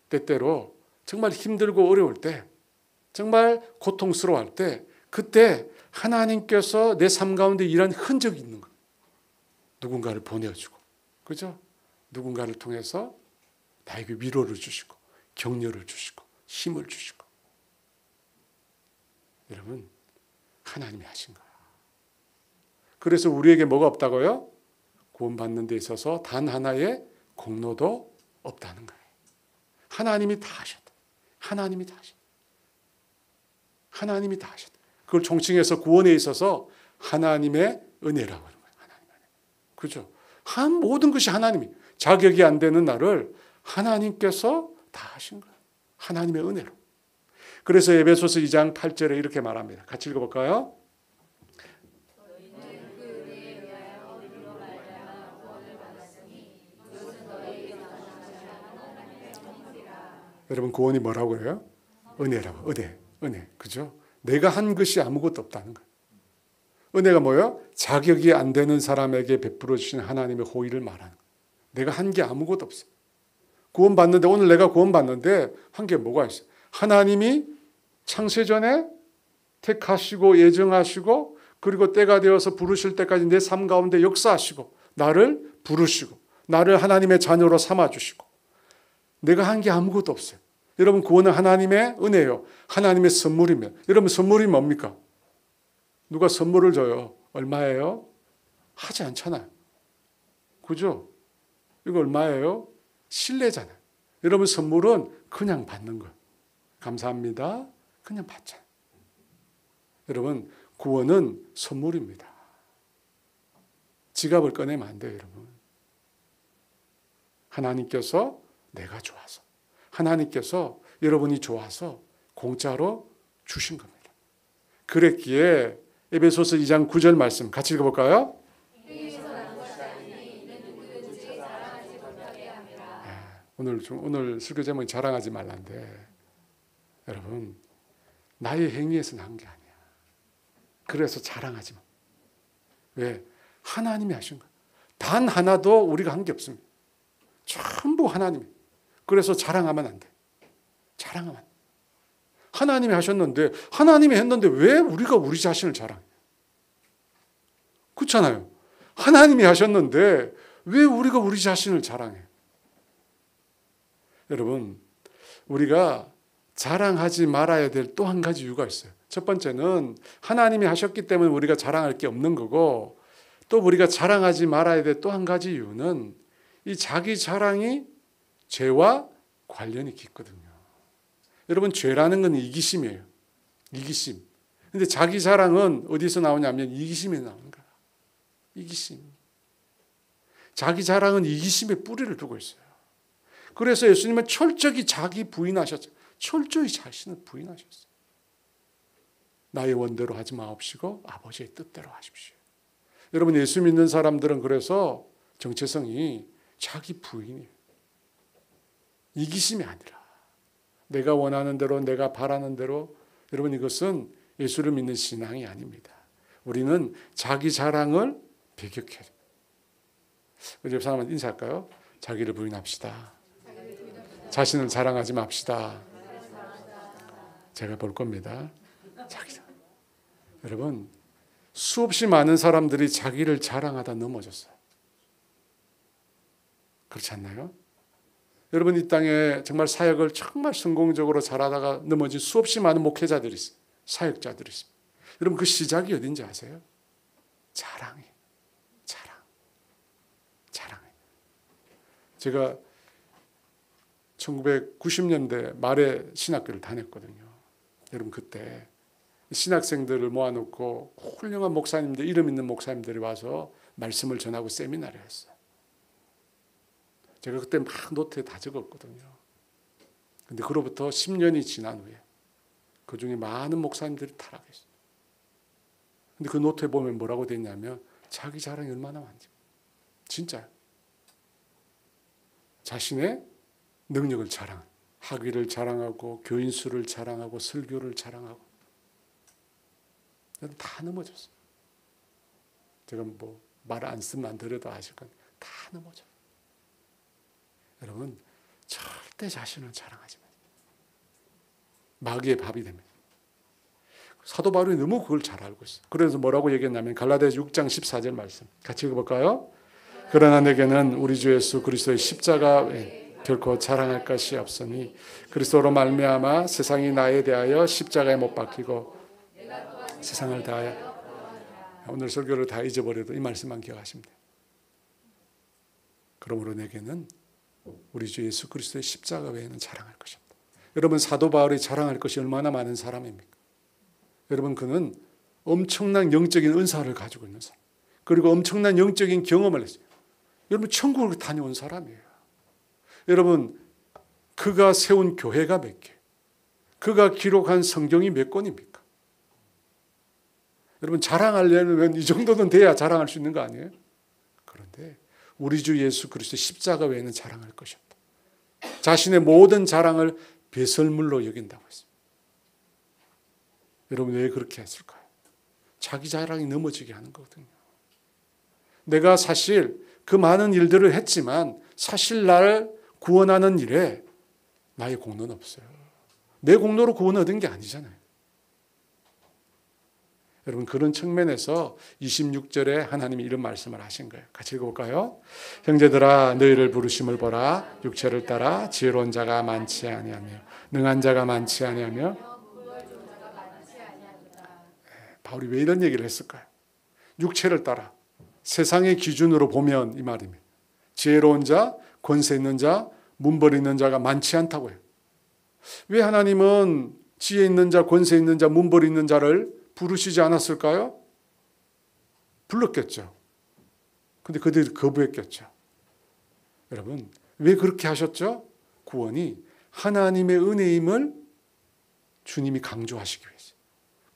때때로 정말 힘들고 어려울 때 정말 고통스러워할 때 그때 하나님께서 내 삶 가운데 일한 흔적이 있는 거예요. 누군가를 보내주고 그죠? 누군가를 통해서 나에게 위로를 주시고 격려를 주시고 힘을 주시고 여러분 하나님이 하신 거예요. 그래서 우리에게 뭐가 없다고요? 구원받는 데 있어서 단 하나의 공로도 없다는 거예요. 하나님이 다 하셨다. 하나님이 다 하셨다. 하나님이 다 하셨다. 그걸 총칭해서 구원에 있어서 하나님의 은혜라고 하는 거예요. 하나님의 은혜. 그죠? 모든 것이 하나님이 자격이 안 되는 나를 하나님께서 다 하신 거예요. 하나님의 은혜로. 그래서 에베소서 2장 8절에 이렇게 말합니다. 같이 읽어볼까요? 여러분 구원이 뭐라고 해요? 은혜라고. 은혜. 그죠? 내가 한 것이 아무것도 없다는 거예요. 은혜가 뭐예요? 자격이 안 되는 사람에게 베풀어 주신 하나님의 호의를 말하는 거예요. 내가 한 게 아무것도 없어요. 구원받는데 오늘 내가 구원받는데 한 게 뭐가 있어요? 하나님이 창세전에 택하시고 예정하시고 그리고 때가 되어서 부르실 때까지 내 삶 가운데 역사하시고 나를 부르시고 나를 하나님의 자녀로 삼아주시고 내가 한 게 아무것도 없어요. 여러분 구원은 하나님의 은혜예요. 하나님의 선물이며 여러분 선물이 뭡니까? 누가 선물을 줘요. 얼마예요? 하지 않잖아요. 그죠? 이거 얼마예요? 신뢰잖아요. 여러분 선물은 그냥 받는 거예요. 감사합니다. 그냥 받잖아요. 여러분 구원은 선물입니다. 지갑을 꺼내면 안 돼요. 여러분. 하나님께서 내가 좋아서 하나님께서 여러분이 좋아서 공짜로 주신 겁니다. 그랬기에 에베소서 2장 9절 말씀 같이 읽어볼까요? 오늘 설교 제목이 자랑하지 말란데 여러분 나의 행위에서 난 게 아니야. 그래서 자랑하지 마. 왜? 하나님이 하신 거야. 단 하나도 우리가 한 게 없습니다. 전부 하나님이. 그래서 자랑하면 안 돼. 자랑하면 안 돼. 하나님이 하셨는데 하나님이 했는데 왜 우리가 우리 자신을 자랑해? 그렇잖아요. 하나님이 하셨는데 왜 우리가 우리 자신을 자랑해? 여러분 우리가 자랑하지 말아야 될 또 한 가지 이유가 있어요. 첫 번째는 하나님이 하셨기 때문에 우리가 자랑할 게 없는 거고 또 우리가 자랑하지 말아야 될 또 한 가지 이유는 이 자기 자랑이 죄와 관련이 깊거든요. 여러분 죄라는 건 이기심이에요. 이기심. 근데 자기 자랑은 어디서 나오냐면 이기심에 나오는 거야. 이기심. 자기 자랑은 이기심에 뿌리를 두고 있어요. 그래서 예수님은 철저히 자기 부인하셨죠. 철저히 자신을 부인하셨어요. 나의 원대로 하지 마옵시고 아버지의 뜻대로 하십시오. 여러분 예수 믿는 사람들은 그래서 정체성이 자기 부인이에요. 이기심이 아니라 내가 원하는 대로 내가 바라는 대로 여러분 이것은 예수를 믿는 신앙이 아닙니다. 우리는 자기 자랑을 배격해야 돼요. 우리 옆 사람한테 인사할까요? 자기를 부인합시다. 자신을 자랑하지 맙시다. 제가 볼 겁니다. 자기. 여러분 수없이 많은 사람들이 자기를 자랑하다 넘어졌어요. 그렇지 않나요? 여러분 이 땅에 정말 사역을 정말 성공적으로 잘하다가 넘어진 수없이 많은 목회자들이 있어요. 사역자들이 있어요. 여러분 그 시작이 어딘지 아세요? 자랑이에요. 자랑이에요. 제가 1990년대 말에 신학교를 다녔거든요. 여러분 그때 신학생들을 모아놓고 훌륭한 목사님들, 이름 있는 목사님들이 와서 말씀을 전하고 세미나를 했어요. 제가 그때 막 노트에 다 적었거든요. 근데 그로부터 10년이 지난 후에 그 중에 많은 목사님들이 타락했어요. 근데 그 노트에 보면 뭐라고 돼 있냐면 자기 자랑이 얼마나 많지. 진짜요. 자신의 능력을 자랑, 학위를 자랑하고 교인 수를 자랑하고 설교를 자랑하고 다 넘어졌어요. 제가 뭐 말 안 쓰면 안 들어도 아실 건데 다 넘어져. 여러분 절대 자신을 자랑하지 마세요. 마귀의 밥이 됩니다. 사도 바울이 너무 그걸 잘 알고 있어요. 그래서 뭐라고 얘기했냐면 갈라디아서 6장 14절 말씀 같이 읽어볼까요? 그러나 내게는 우리 주 예수 그리스도의 십자가 외에 결코 자랑할 것이 없으니 그리스도로 말미암아 세상이 나에 대하여 십자가에 못 박히고 세상을 다하여 오늘 설교를 다 잊어버려도 이 말씀만 기억하시면 돼요. 그러므로 내게는 우리 주 예수 그리스도의 십자가 외에는 자랑할 것이 없다. 여러분 사도 바울이 자랑할 것이 얼마나 많은 사람입니까? 여러분 그는 엄청난 영적인 은사를 가지고 있는 사람, 그리고 엄청난 영적인 경험을 했어요. 여러분 천국을 다녀온 사람이에요. 여러분 그가 세운 교회가 몇 개, 그가 기록한 성경이 몇 권입니까? 여러분 자랑하려면 이 정도는 돼야 자랑할 수 있는 거 아니에요? 그런데 우리 주 예수 그리스도 십자가 외에는 자랑할 것이 없다. 자신의 모든 자랑을 배설물로 여긴다고 했습니다. 여러분 왜 그렇게 했을까요? 자기 자랑이 넘어지게 하는 거거든요. 내가 사실 그 많은 일들을 했지만 사실 나를 구원하는 일에 나의 공로는 없어요. 내 공로로 구원 얻은 게 아니잖아요. 여러분 그런 측면에서 26절에 하나님이 이런 말씀을 하신 거예요. 같이 읽어볼까요? 형제들아 너희를 부르심을 보라. 육체를 따라 지혜로운 자가 많지 아니하며 능한 자가 많지 아니하며. 바울이 왜 이런 얘기를 했을까요? 육체를 따라 세상의 기준으로 보면 이 말입니다. 지혜로운 자, 권세 있는 자, 문벌 있는 자가 많지 않다고 해요. 왜 하나님은 지혜 있는 자, 권세 있는 자, 문벌 있는 자를 부르시지 않았을까요? 불렀겠죠. 근데 그들이 거부했겠죠. 여러분 왜 그렇게 하셨죠? 구원이 하나님의 은혜임을 주님이 강조하시기 위해서.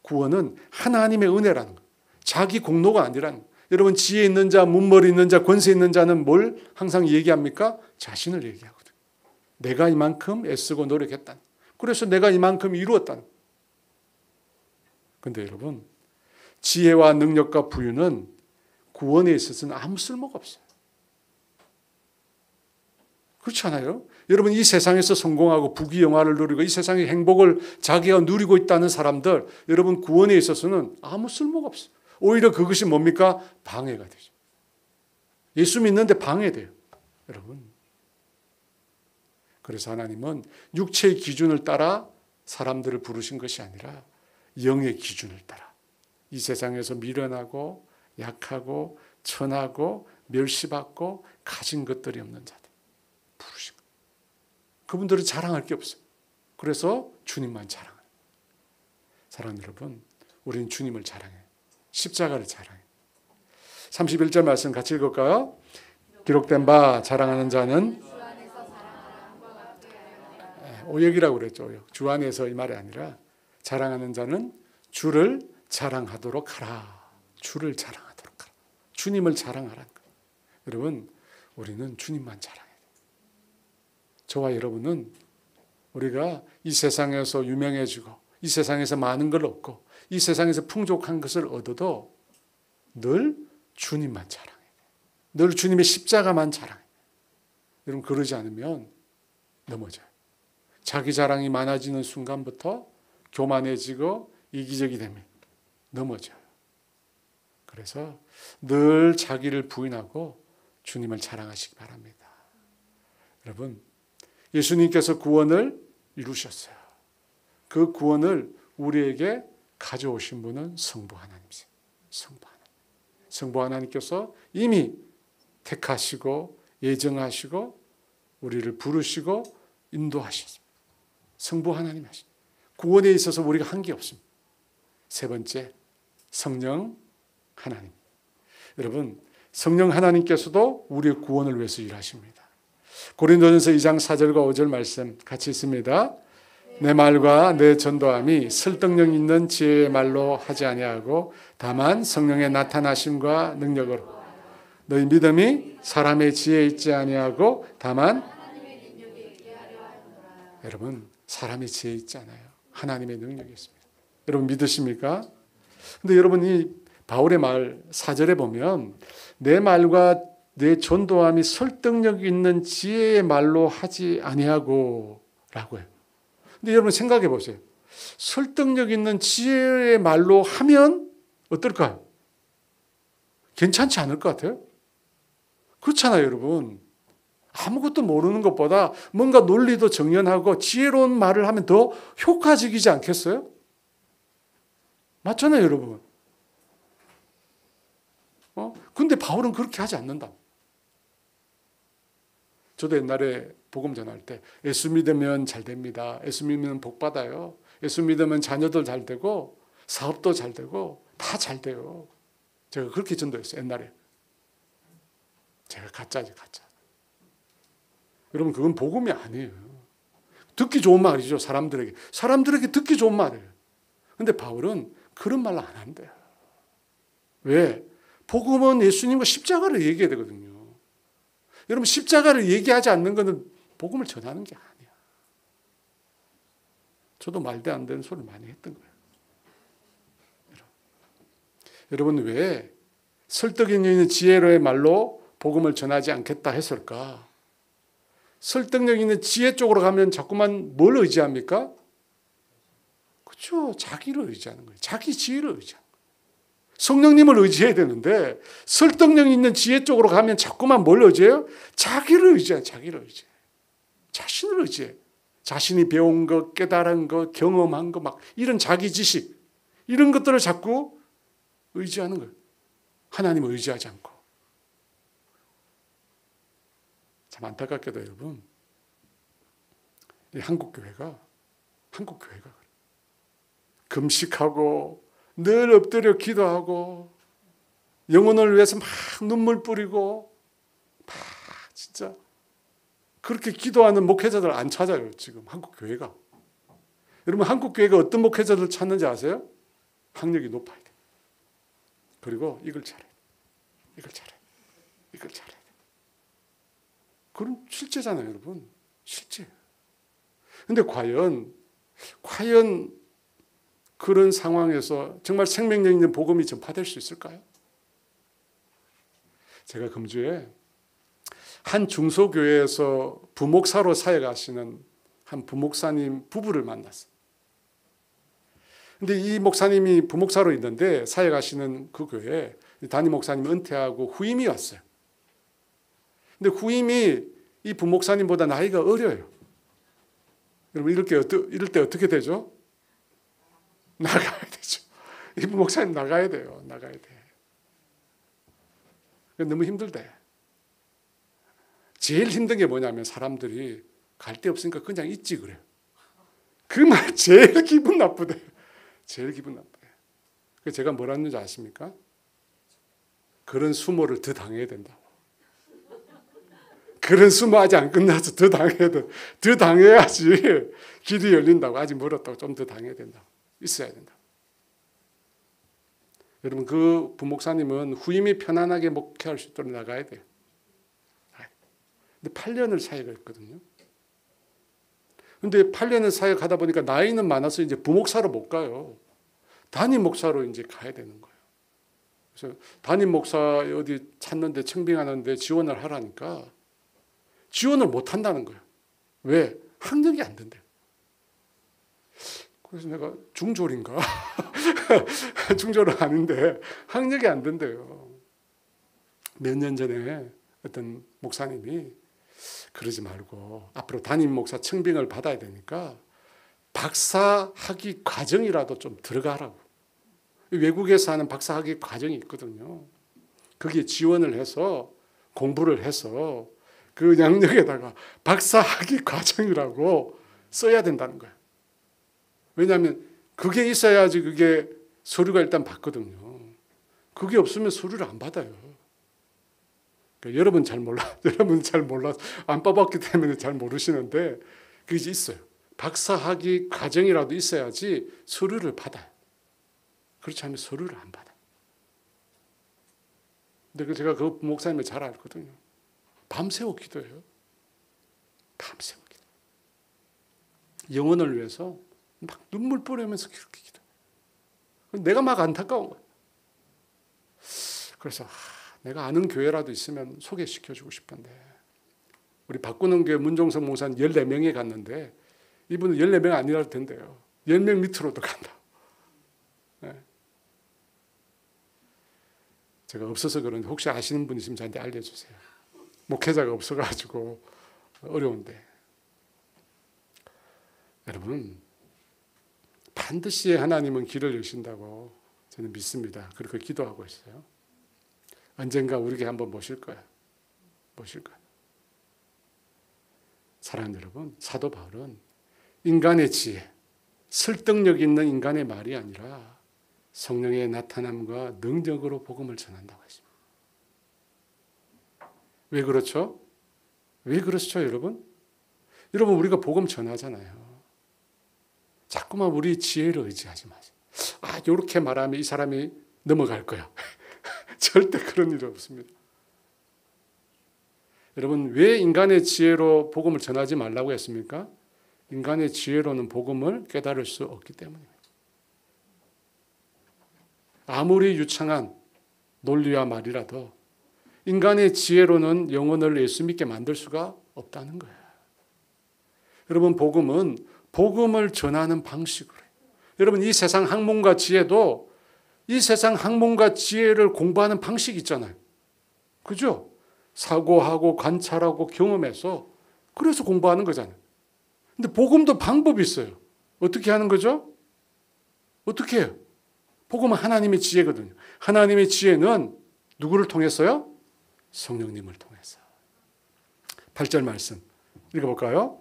구원은 하나님의 은혜라는 거예요. 자기 공로가 아니라는 거예요. 여러분 지혜 있는 자, 문벌 있는 자, 권세 있는 자는 뭘 항상 얘기합니까? 자신을 얘기하거든요. 내가 이만큼 애쓰고 노력했다. 그래서 내가 이만큼 이루었다. 그런데 여러분 지혜와 능력과 부유는 구원에 있어서는 아무 쓸모가 없어요. 그렇지 않아요? 여러분 이 세상에서 성공하고 부귀영화를 누리고 이 세상의 행복을 자기가 누리고 있다는 사람들, 여러분 구원에 있어서는 아무 쓸모가 없어요. 오히려 그것이 뭡니까? 방해가 되죠. 예수 믿는데 방해돼요. 여러분 그래서 하나님은 육체의 기준을 따라 사람들을 부르신 것이 아니라 영의 기준을 따라 이 세상에서 미련하고 약하고 천하고 멸시받고 가진 것들이 없는 자들 부르신 거예요. 그분들은 자랑할 게 없어요. 그래서 주님만 자랑해요. 사랑하는 여러분, 우리는 주님을 자랑해요. 십자가를 자랑해요. 31절 말씀 같이 읽을까요? 기록된 바 자랑하는 자는 오역이라고 그랬죠. 오역. 주 안에서 이 말이 아니라 자랑하는 자는 주를 자랑하도록 하라. 주를 자랑하도록 하라. 주님을 자랑하라는 거예요. 여러분 우리는 주님만 자랑해야 돼요. 저와 여러분은 우리가 이 세상에서 유명해지고 이 세상에서 많은 걸 얻고 이 세상에서 풍족한 것을 얻어도 늘 주님만 자랑해야 돼요. 늘 주님의 십자가만 자랑해야 돼요. 여러분 그러지 않으면 넘어져요. 자기 자랑이 많아지는 순간부터 교만해지고 이기적이 되면 넘어져요. 그래서 늘 자기를 부인하고 주님을 자랑하시기 바랍니다. 여러분 예수님께서 구원을 이루셨어요. 그 구원을 우리에게 가져오신 분은 성부 하나님이세요. 성부 하나님. 성부 하나님께서 이미 택하시고 예정하시고 우리를 부르시고 인도하셨습니다. 성부 하나님 하십니다. 구원에 있어서 우리가 한 게 없습니다. 세 번째, 성령 하나님. 여러분, 성령 하나님께서도 우리의 구원을 위해서 일하십니다. 고린도전서 2장 4절과 5절 말씀 같이 있습니다. 내 말과 내 전도함이 설득력 있는 지혜의 말로 하지 아니하고 다만 성령의 나타나심과 능력으로 너희 믿음이 사람의 지혜에 있지 아니하고 다만 여러분, 사람의 지혜 있잖아요. 하나님의 능력이 있습니다. 여러분 믿으십니까? 근데 여러분이 바울의 말 4절에 보면 내 말과 내 전도함이 설득력 있는 지혜의 말로 하지 아니하고 라고 해요. 근데 여러분 생각해 보세요. 설득력 있는 지혜의 말로 하면 어떨까요? 괜찮지 않을 것 같아요? 그렇잖아요, 여러분. 아무것도 모르는 것보다 뭔가 논리도 정연하고 지혜로운 말을 하면 더 효과적이지 않겠어요? 맞잖아요, 여러분. 근데 바울은 그렇게 하지 않는다. 저도 옛날에 복음 전할 때 예수 믿으면 잘 됩니다. 예수 믿으면 복 받아요. 예수 믿으면 자녀도 잘 되고 사업도 잘 되고 다 잘 돼요. 제가 그렇게 전도했어요, 옛날에. 제가 가짜지, 가짜. 여러분, 그건 복음이 아니에요. 듣기 좋은 말이죠, 사람들에게. 사람들에게 듣기 좋은 말이에요. 근데 바울은 그런 말을 안 한대요. 왜? 복음은 예수님과 십자가를 얘기해야 되거든요. 여러분, 십자가를 얘기하지 않는 것은 복음을 전하는 게 아니야. 저도 말도 안 되는 소리를 많이 했던 거예요. 여러분, 왜 설득 있는 지혜로의 말로 복음을 전하지 않겠다 했을까? 설득력 있는 지혜 쪽으로 가면 자꾸만 뭘 의지합니까? 그렇죠. 자기를 의지하는 거예요. 자기 지혜를 의지하는 거예요. 성령님을 의지해야 되는데 설득력 있는 지혜 쪽으로 가면 자꾸만 뭘 의지해요? 자기를 의지해요. 자기를 의지해. 자신을 의지해. 자신이 배운 것, 깨달은 것, 경험한 것, 막 이런 자기 지식, 이런 것들을 자꾸 의지하는 거예요. 하나님을 의지하지 않고. 참 안타깝게도 여러분, 이 한국 교회가 금식하고 늘 엎드려 기도하고 영혼을 위해서 막 눈물 뿌리고 막 진짜 그렇게 기도하는 목회자들 안 찾아요, 지금 한국 교회가. 여러분, 한국 교회가 어떤 목회자들 찾는지 아세요? 학력이 높아야 돼. 그리고 이걸 잘해. 이걸 잘해. 이걸 잘해. 그건 실제잖아요, 여러분. 실제. 근데 과연 그런 상황에서 정말 생명력 있는 복음이 전파될 수 있을까요? 제가 금주에 한 중소교회에서 부목사로 사역하시는 한 부목사님 부부를 만났어요. 근데 이 목사님이 부목사로 있는데 사역하시는 그 교회에 담임 목사님이 은퇴하고 후임이 왔어요. 근데 후임이 이 부목사님보다 나이가 어려요. 여러분, 이럴 때 어떻게 되죠? 나가야 되죠. 이 부목사님 나가야 돼요. 나가야 돼. 너무 힘들대. 제일 힘든 게 뭐냐면 사람들이 갈 데 없으니까 그냥 있지 그래요. 그 말 제일 기분 나쁘대. 제일 기분 나쁘대. 그래서 제가 뭐라는 줄 아십니까? 그런 수모를 더 당해야 된다고. 그런 수모 아직 안 끝나서 더 당해야 돼. 더 당해야지 길이 열린다고. 아직 멀었다고. 좀 더 당해야 된다고. 있어야 된다고. 여러분, 그 부목사님은 후임이 편안하게 목회할 수 있도록 나가야 돼요. 근데 8년을 사역했거든요. 근데 8년을 사역하다 보니까 나이는 많아서 이제 부목사로 못 가요. 담임 목사로 이제 가야 되는 거예요. 그래서 담임 목사 어디 찾는데 청빙하는데 지원을 하라니까 지원을 못 한다는 거예요. 왜? 학력이 안 된대요. 그래서 내가 중졸인가? 중졸은 아닌데 학력이 안 된대요. 몇 년 전에 어떤 목사님이 그러지 말고 앞으로 담임 목사 청빙을 받아야 되니까 박사 학위 과정이라도 좀 들어가라고. 외국에서 하는 박사 학위 과정이 있거든요. 거기에 지원을 해서 공부를 해서 그 양력에다가 박사 학위 과정이라고 써야 된다는 거예요. 왜냐하면 그게 있어야지 그게 서류가 일단 받거든요. 그게 없으면 서류를 안 받아요. 그러니까 여러분 잘 몰라. 안 뽑았기 때문에 잘 모르시는데 그게 있어요. 박사 학위 과정이라도 있어야지 서류를 받아요. 그렇지 않으면 서류를 안 받아요. 근데 제가 그 목사님을 잘 알거든요. 밤새워 기도해요. 밤새워 기도. 영혼을 위해서 막 눈물 뿌리면서 그렇게 기도. 내가 막 안타까운 거예요. 그래서 내가 아는 교회라도 있으면 소개시켜주고 싶은데, 우리 바꾸는 교회 문종석 목사는 14명에 갔는데 이분은 14명 아니라도 된대요. 10명 밑으로도 간다. 네. 제가 없어서 그런데 혹시 아시는 분 있으면 저한테 알려주세요. 목회자가 없어가지고 어려운데. 여러분, 반드시 하나님은 길을 여신다고 저는 믿습니다. 그렇게 기도하고 있어요. 언젠가 우리에게 한번 모실 거야. 모실 거야. 사랑하는 여러분, 사도 바울은 인간의 지혜, 설득력 있는 인간의 말이 아니라 성령의 나타남과 능력으로 복음을 전한다고 했습니다. 왜 그렇죠? 왜 그렇죠, 여러분? 여러분, 우리가 복음 전하잖아요. 자꾸만 우리 지혜를 의지하지 마세요. 이렇게 말하면 이 사람이 넘어갈 거야. 절대 그런 일이 없습니다. 여러분, 왜 인간의 지혜로 복음을 전하지 말라고 했습니까? 인간의 지혜로는 복음을 깨달을 수 없기 때문입니다. 아무리 유창한 논리와 말이라도 인간의 지혜로는 영혼을 예수 믿게 만들 수가 없다는 거예요. 여러분, 복음은 복음을 전하는 방식으로 해요. 여러분, 이 세상 학문과 지혜도 이 세상 학문과 지혜를 공부하는 방식이 있잖아요. 그죠? 사고하고 관찰하고 경험해서 그래서 공부하는 거잖아요. 근데 복음도 방법이 있어요. 어떻게 하는 거죠? 어떻게 해요? 복음은 하나님의 지혜거든요. 하나님의 지혜는 누구를 통해서요? 성령님을 통해서. 8절 말씀 읽어볼까요?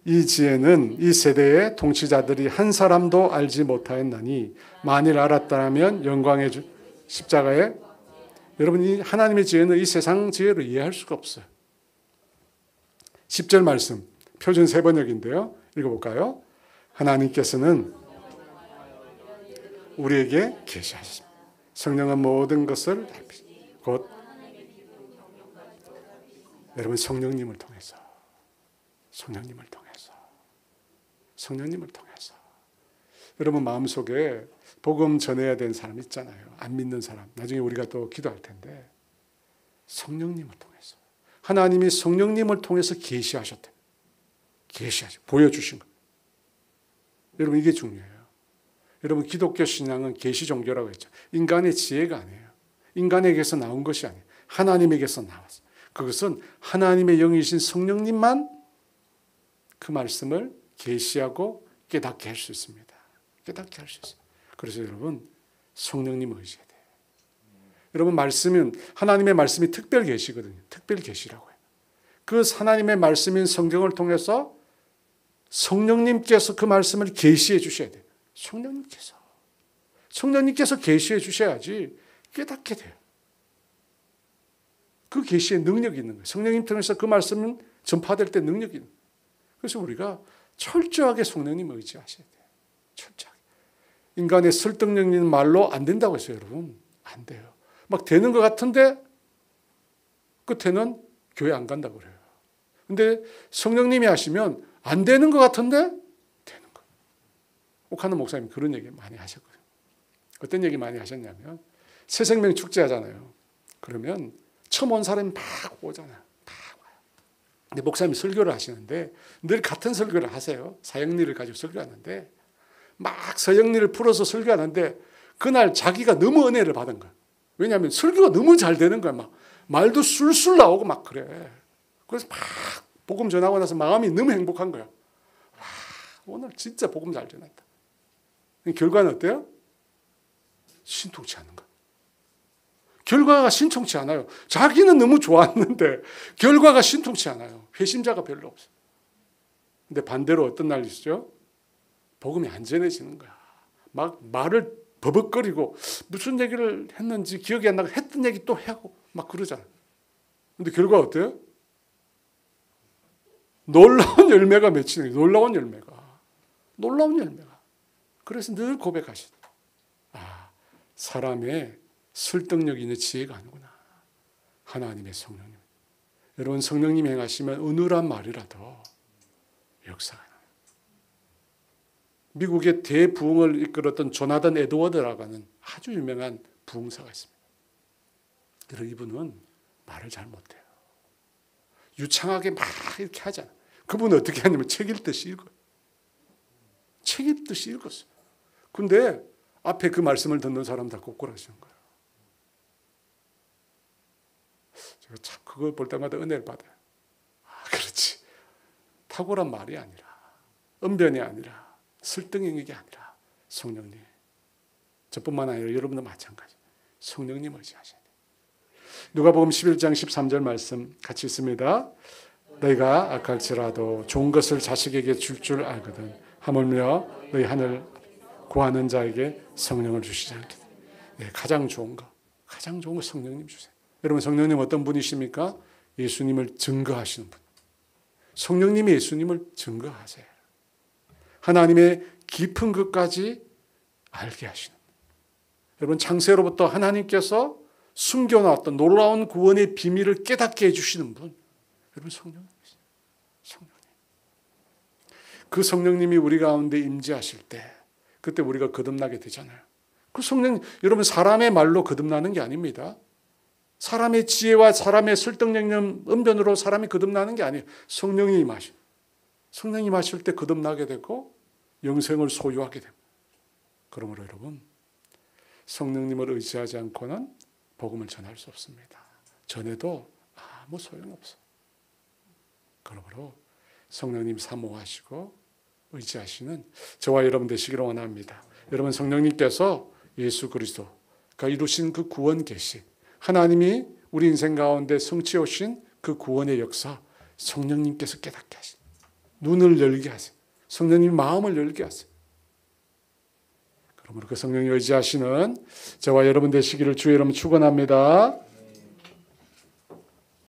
이 지혜는 이 세대의 통치자들이 한 사람도 알지 못하였나니 만일 알았다면 영광의 주 십자가에. 여러분, 이 하나님의 지혜는 이 세상 지혜로 이해할 수가 없어요. 10절 말씀 표준 세번역인데요. 읽어볼까요? 하나님께서는 우리에게 계시하십니다. 성령은 모든 것을 곧 여러분 성령님을 통해서 여러분 마음속에 복음 전해야 되는 사람 있잖아요. 안 믿는 사람. 나중에 우리가 또 기도할 텐데 성령님을 통해서 하나님이 성령님을 통해서 계시하셨대요. 보여주신 것. 여러분 이게 중요해요. 여러분 기독교 신앙은 계시 종교라고 했죠. 인간의 지혜가 아니에요. 인간에게서 나온 것이 아니에요. 하나님에게서 나왔어요. 그것은 하나님의 영이신 성령님만 그 말씀을 계시하고 깨닫게 할 수 있습니다. 깨닫게 할 수 있어요. 그래서 여러분 성령님을 의지해야 돼요. 여러분 말씀은 하나님의 말씀이 특별 계시거든요. 특별 계시라고 해요. 그 하나님의 말씀인 성경을 통해서 성령님께서 그 말씀을 계시해 주셔야 돼요. 성령님께서 계시해 주셔야지 깨닫게 돼요. 그 계시에 능력이 있는 거예요. 성령님 통해서 그 말씀은 전파될 때 능력이 있는 거예요. 그래서 우리가 철저하게 성령님을 의지하셔야 돼요. 철저하게. 인간의 설득력 있는 말로 안 된다고 했어요, 여러분. 안 돼요. 막 되는 것 같은데 끝에는 교회 안 간다고 그래요. 근데 성령님이 하시면 안 되는 것 같은데 되는 거예요. 옥하는 목사님이 그런 얘기 많이 하셨거든요. 어떤 얘기 많이 하셨냐면 새생명 축제 하잖아요. 그러면 처음 온 사람이 막 오잖아요. 막 와요. 근데 목사님이 설교를 하시는데 늘 같은 설교를 하세요. 사형리를 가지고 설교하는데 막 서형리를 풀어서 설교하는데 그날 자기가 너무 은혜를 받은 거예요. 왜냐하면 설교가 너무 잘 되는 거야. 막 말도 술술 나오고 막 그래. 그래서 막 복음 전하고 나서 마음이 너무 행복한 거야. 와, 오늘 진짜 복음 잘 전했다. 결과는 어때요? 신통치 않은 거야. 결과가 신통치 않아요. 자기는 너무 좋았는데 결과가 신통치 않아요. 회심자가 별로 없어요. 근데 반대로 어떤 날이 있죠? 복음이 안 전해지는 거야. 막 말을 버벅거리고 무슨 얘기를 했는지 기억이 안 나고 했던 얘기 또 하고 막 그러잖아. 근데 결과가 어때요? 놀라운 열매가 맺히는 거예요. 놀라운 열매가. 그래서 늘 고백하시다. 사람의 설득력 있는 지혜가 아니구나. 하나님의 성령님. 여러분 성령님이 행하시면 은밀한 말이라도 역사가 나요. 미국의 대부흥을 이끌었던 조나단 에드워드라고 하는 아주 유명한 부흥사가 있습니다. 그리고 이분은 말을 잘 못해요. 유창하게 막 이렇게 하잖아요. 그분은 어떻게 하냐면 책 읽듯이 읽어요. 책 읽듯이 읽었어요. 근데 앞에 그 말씀을 듣는 사람 다 꼬꾸라지는 거예요. 제가 참 그걸 볼 때마다 은혜를 받아요. 그렇지. 탁월한 말이 아니라, 언변이 아니라, 설득력이 아니라 성령님. 저뿐만 아니라 여러분도 마찬가지. 성령님 의지하셔야 돼요. 누가복음 11장 13절 말씀 같이 있습니다. 너희가 악할지라도 좋은 것을 자식에게 줄 알거든 하물며 너희 하늘 구하는 자에게 성령을 주시지 않겠다. 네, 가장 좋은 거 성령님 주세요. 여러분 성령님 어떤 분이십니까? 예수님을 증거하시는 분. 성령님이 예수님을 증거하세요. 하나님의 깊은 것까지 알게 하시는 분. 여러분 창세로부터 하나님께서 숨겨놨던 놀라운 구원의 비밀을 깨닫게 해주시는 분. 여러분 성령님이세요. 성령님. 그 성령님이 우리 가운데 임재하실 때 그때 우리가 거듭나게 되잖아요. 그 성령, 여러분 사람의 말로 거듭나는 게 아닙니다. 사람의 지혜와 사람의 설득력 언변으로 사람이 거듭나는 게 아니에요. 성령이 임하실. 성령이 임하실 때 거듭나게 되고 영생을 소유하게 됩니다. 그러므로 여러분 성령님을 의지하지 않고는 복음을 전할 수 없습니다. 전해도 아무 소용이 없어요. 그러므로 성령님 사모하시고 의지하시는 저와 여러분 되시기를 원합니다. 여러분 성령님께서 예수 그리스도가 이루신 그 구원 계시, 하나님이 우리 인생 가운데 성취해 오신 그 구원의 역사, 성령님께서 깨닫게 하시고 눈을 열게 하세요. 성령님 마음을 열게 하세요. 그러므로 그 성령이 의지하시는 저와 여러분 되시기를 주의 이름 축원합니다.